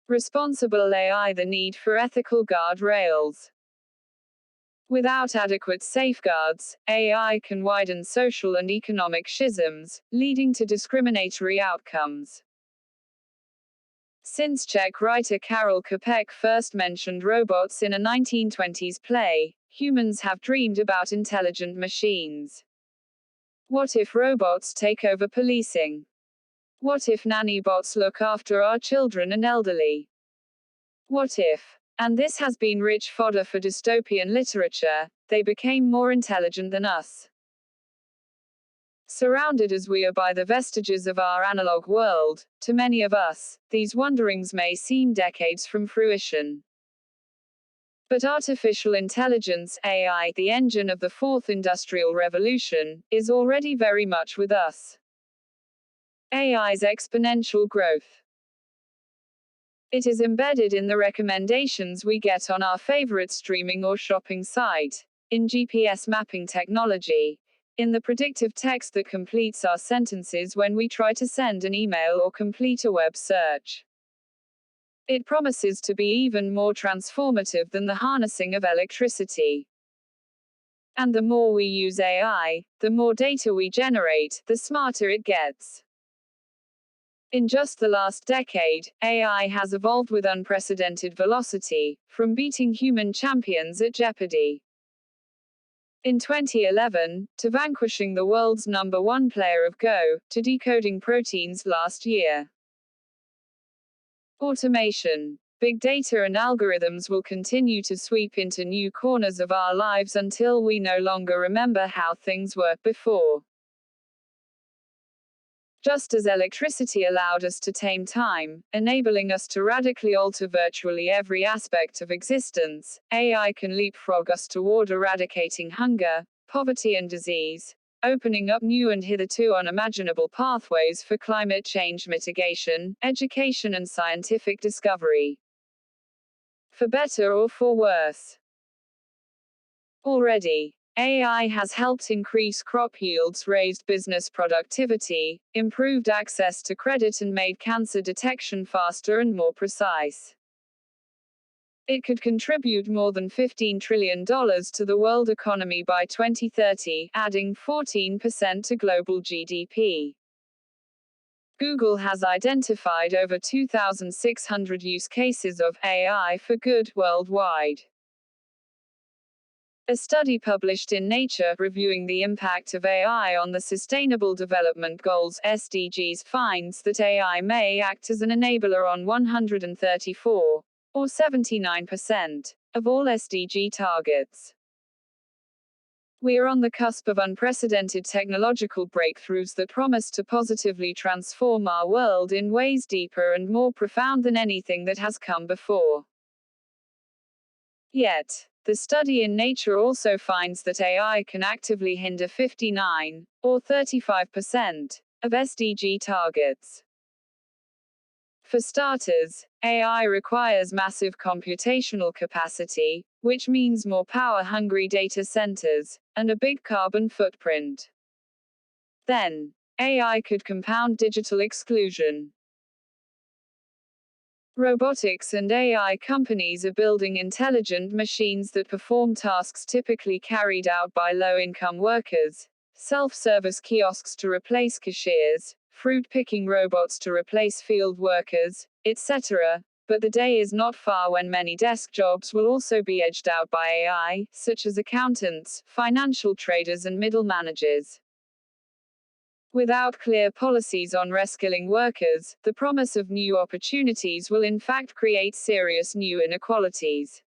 Responsible AI. The need for ethical guardrails. Without adequate safeguards, AI can widen social and economic schisms, leading to discriminatory outcomes. Since Czech writer Karel Čapek first mentioned robots in a 1920s play, humans have dreamed about intelligent machines. What if robots take over policing? What if nanny bots look after our children and elderly? What if, and this has been rich fodder for dystopian literature, they became more intelligent than us? Surrounded as we are by the vestiges of our analog world, to many of us, these wonderings may seem decades from fruition. But artificial intelligence, AI, the engine of the fourth industrial revolution, is already very much with us. AI's exponential growth. It is embedded in the recommendations we get on our favorite streaming or shopping site, in GPS mapping technology, in the predictive text that completes our sentences when we try to send an email or complete a web search. It promises to be even more transformative than the harnessing of electricity. And the more we use AI, the more data we generate, the smarter it gets. In just the last decade, AI has evolved with unprecedented velocity, from beating human champions at Jeopardy! In 2011, to vanquishing the world's #1 player of Go, to decoding proteins last year. Automation, big data and algorithms will continue to sweep into new corners of our lives until we no longer remember how things were before. Just as electricity allowed us to tame time, enabling us to radically alter virtually every aspect of existence, AI can leapfrog us toward eradicating hunger, poverty and disease, opening up new and hitherto unimaginable pathways for climate change mitigation, education and scientific discovery. For better or for worse. Already, AI has helped increase crop yields, raised business productivity, improved access to credit and made cancer detection faster and more precise. It could contribute more than $15 trillion to the world economy by 2030, adding 14% to global GDP. Google has identified over 2,600 use cases of AI for good worldwide. A study published in Nature, reviewing the impact of AI on the Sustainable Development Goals (SDGs), finds that AI may act as an enabler on 134, or 79%, of all SDG targets. We are on the cusp of unprecedented technological breakthroughs that promise to positively transform our world in ways deeper and more profound than anything that has come before. Yet, the study in Nature also finds that AI can actively hinder 59, or 35%, of SDG targets. For starters, AI requires massive computational capacity, which means more power-hungry data centers, and a big carbon footprint. Then, AI could compound digital exclusion. Robotics and AI companies are building intelligent machines that perform tasks typically carried out by low-income workers, self-service kiosks to replace cashiers, fruit-picking robots to replace field workers, etc. But the day is not far when many desk jobs will also be edged out by AI, such as accountants, financial traders and middle managers. Without clear policies on reskilling workers, the promise of new opportunities will in fact create serious new inequalities.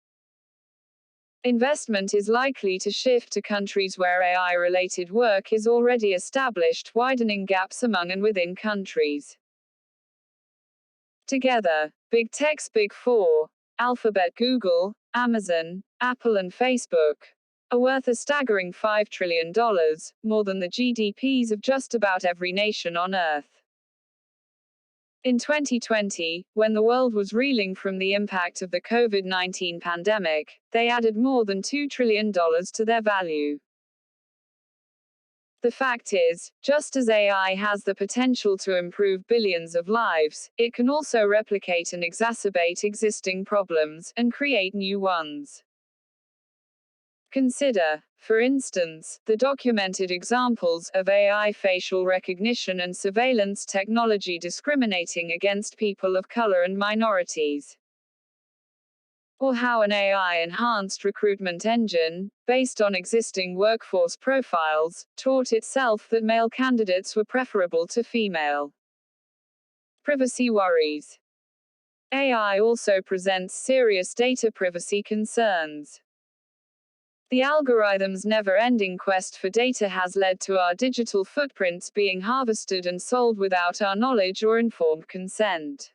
Investment is likely to shift to countries where AI-related work is already established, widening gaps among and within countries. Together, Big Tech's Big Four, Alphabet, Google, Amazon, Apple and Facebook, are worth a staggering $5 trillion, more than the GDPs of just about every nation on Earth. In 2020, when the world was reeling from the impact of the COVID-19 pandemic, they added more than $2 trillion to their value. The fact is, just as AI has the potential to improve billions of lives, it can also replicate and exacerbate existing problems, and create new ones. Consider, for instance, the documented examples of AI facial recognition and surveillance technology discriminating against people of color and minorities. Or how an AI-enhanced recruitment engine, based on existing workforce profiles, taught itself that male candidates were preferable to female. Privacy worries. AI also presents serious data privacy concerns. The algorithm's never-ending quest for data has led to our digital footprints being harvested and sold without our knowledge or informed consent.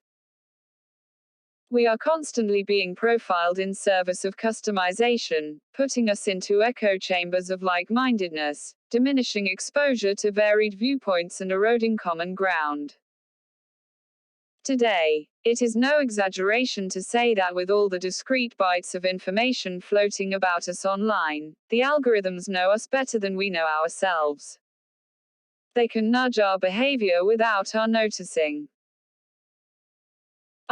We are constantly being profiled in service of customization, putting us into echo chambers of like-mindedness, diminishing exposure to varied viewpoints and eroding common ground. Today, it is no exaggeration to say that with all the discrete bytes of information floating about us online, the algorithms know us better than we know ourselves. They can nudge our behavior without our noticing.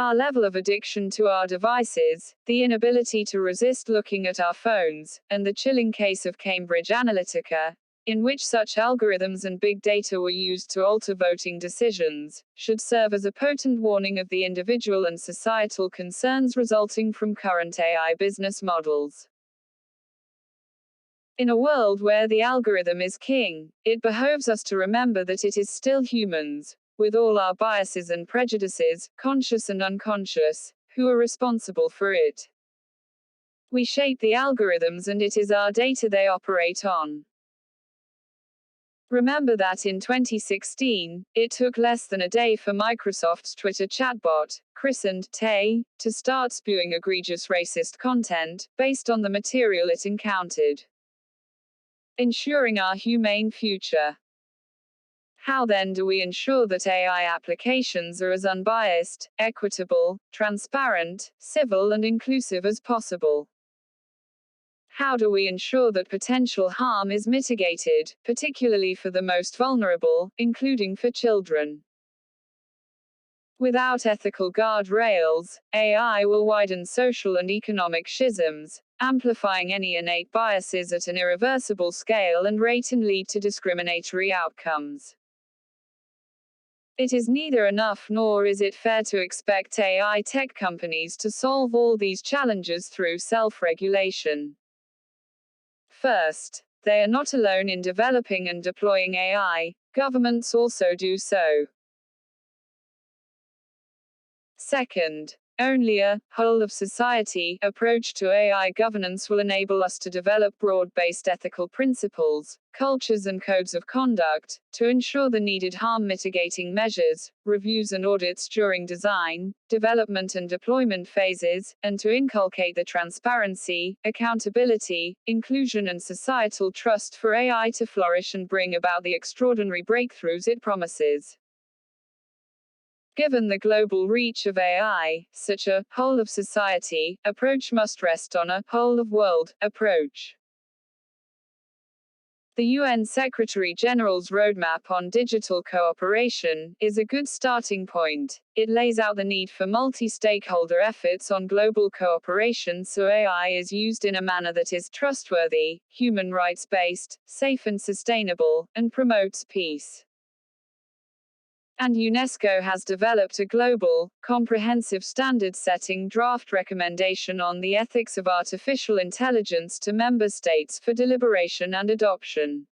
Our level of addiction to our devices, the inability to resist looking at our phones, and the chilling case of Cambridge Analytica, in which such algorithms and big data were used to alter voting decisions, should serve as a potent warning of the individual and societal concerns resulting from current AI business models. In a world where the algorithm is king, it behoves us to remember that it is still humans, with all our biases and prejudices, conscious and unconscious, who are responsible for it. We shape the algorithms and it is our data they operate on. Remember that in 2016, it took less than a day for Microsoft's Twitter chatbot, christened Tay, to start spewing egregious racist content, based on the material it encountered. Ensuring our humane future. How then do we ensure that AI applications are as unbiased, equitable, transparent, civil and inclusive as possible? How do we ensure that potential harm is mitigated, particularly for the most vulnerable, including for children? Without ethical guardrails, AI will widen social and economic schisms, amplifying any innate biases at an irreversible scale and rate and lead to discriminatory outcomes. It is neither enough nor is it fair to expect AI tech companies to solve all these challenges through self-regulation. First, they are not alone in developing and deploying AI, governments also do so. Second, only a whole-of-society approach to AI governance will enable us to develop broad-based ethical principles, cultures and codes of conduct, to ensure the needed harm-mitigating measures, reviews and audits during design, development and deployment phases, and to inculcate the transparency, accountability, inclusion and societal trust for AI to flourish and bring about the extraordinary breakthroughs it promises. Given the global reach of AI, such a whole-of-society approach must rest on a whole-of-world approach. The UN Secretary-General's Roadmap on Digital Cooperation is a good starting point. It lays out the need for multi-stakeholder efforts on global cooperation so AI is used in a manner that is trustworthy, human rights-based, safe and sustainable, and promotes peace. And UNESCO has developed a global, comprehensive standard-setting draft recommendation on the ethics of artificial intelligence to member states for deliberation and adoption.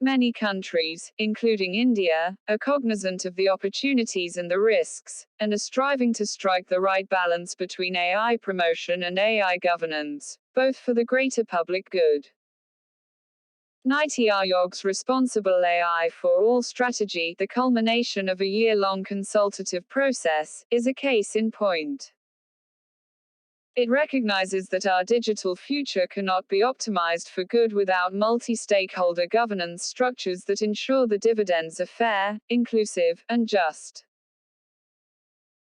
Many countries, including India, are cognizant of the opportunities and the risks, and are striving to strike the right balance between AI promotion and AI governance, both for the greater public good. Niti Aayog's Responsible AI for All strategy, the culmination of a year-long consultative process, is a case in point. It recognizes that our digital future cannot be optimized for good without multi-stakeholder governance structures that ensure the dividends are fair, inclusive, and just.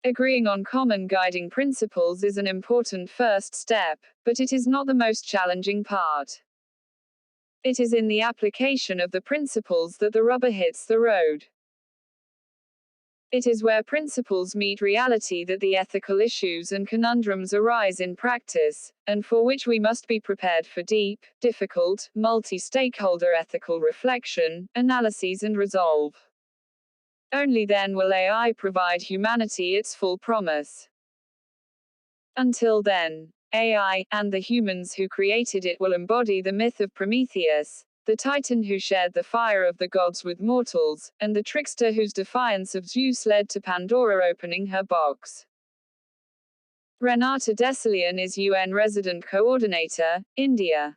Agreeing on common guiding principles is an important first step, but it is not the most challenging part. It is in the application of the principles that the rubber hits the road. It is where principles meet reality that the ethical issues and conundrums arise in practice, and for which we must be prepared for deep, difficult, multi-stakeholder ethical reflection, analyses and resolve. Only then will AI provide humanity its full promise. Until then, AI, and the humans who created it will embody the myth of Prometheus, the titan who shared the fire of the gods with mortals, and the trickster whose defiance of Zeus led to Pandora opening her box. Renata Deselian is UN Resident Coordinator, India.